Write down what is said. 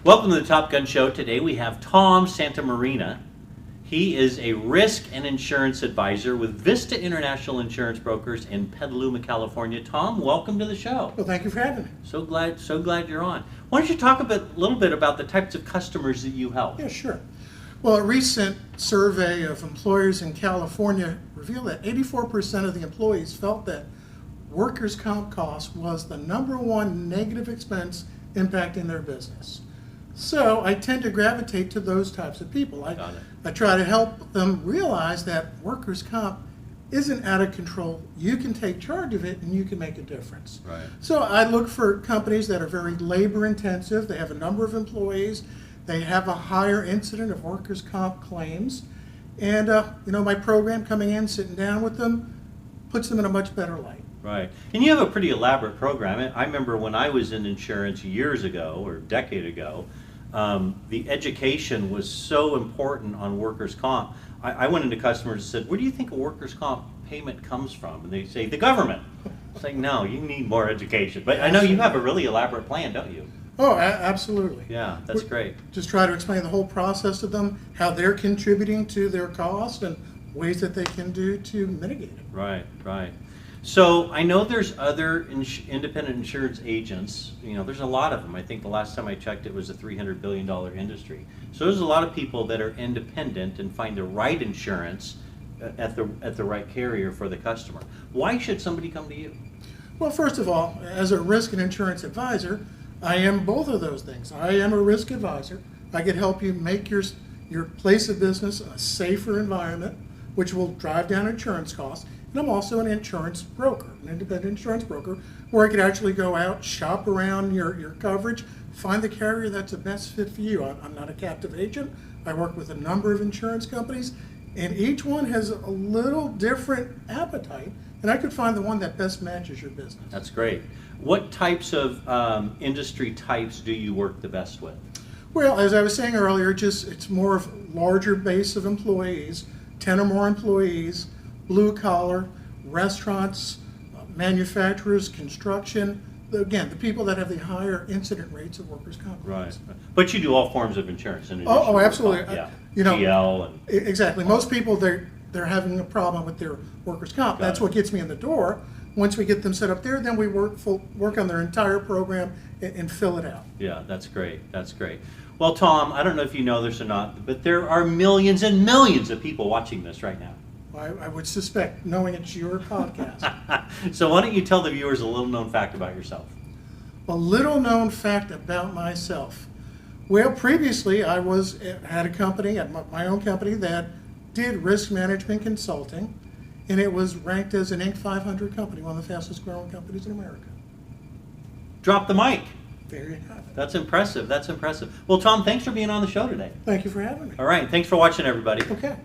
Welcome to the Top Gun Show. Today we have Tom Santamorena. He is a risk and insurance advisor with Vista International Insurance Brokers in Petaluma, California. Tom, welcome to the show. Well, thank you for having me. So glad you're on. Why don't you talk a little bit about the types of customers that you help? Yeah, sure. Well, a recent survey of employers in California revealed that 84% of the employees felt that workers' comp cost was the #1 negative expense impacting their business. So I tend to gravitate to those types of people. I try to help them realize that workers' comp isn't out of control. You can take charge of it and you can make a difference. Right. So I look for companies that are very labor intensive. They have a number of employees. They have a higher incident of workers' comp claims. And my program coming in, sitting down with them, puts them in a much better light. Right. And you have a pretty elaborate program. I remember when I was in insurance years ago, or a decade ago, the education was so important on workers' comp. I went into customers and said, where do you think a workers' comp payment comes from? And they say, the government. It's like, no, you need more education. But I know you have a really elaborate plan, don't you? Oh, absolutely. Yeah, that's great. Just try to explain the whole process to them, how they're contributing to their cost and ways that they can do to mitigate it. Right. So I know there's other independent insurance agents. There's a lot of them. I think the last time I checked, it was a $300 billion industry. So there's a lot of people that are independent and find the right insurance at the right carrier for the customer. Why should somebody come to you? Well, first of all, as a risk and insurance advisor, I am both of those things. I am a risk advisor. I can help you make your place of business a safer environment, which will drive down insurance costs. And I'm also an insurance broker, an independent insurance broker, where I could actually go out, shop around your coverage, find the carrier that's the best fit for you. I'm not a captive agent. I work with a number of insurance companies, and each one has a little different appetite, and I could find the one that best matches your business. That's great. What types of industry types do you work the best with? Well, as I was saying earlier, it's more of larger base of employees, 10 or more employees, blue collar, restaurants, manufacturers, construction. Again, the people that have the higher incident rates of workers' comp. Right. But you do all forms of insurance. In addition Oh, to absolutely. Yeah. GL. And Exactly. Most people, they're having a problem with their workers' comp. That's what gets me in the door. Once we get them set up there, then we work on their entire program and fill it out. Yeah, that's great. Well, Tom, I don't know if you know this or not, but there are millions and millions of people watching this right now. I would suspect, knowing it's your podcast. So why don't you tell the viewers a little known fact about yourself? A little known fact about myself. Well, previously I had a company, my own company, that did risk management consulting, and it was ranked as an Inc. 500 company, one of the fastest growing companies in America. Drop the mic. There you have it. That's impressive. Well, Tom, thanks for being on the show today. Thank you for having me. All right, thanks for watching, everybody. Okay.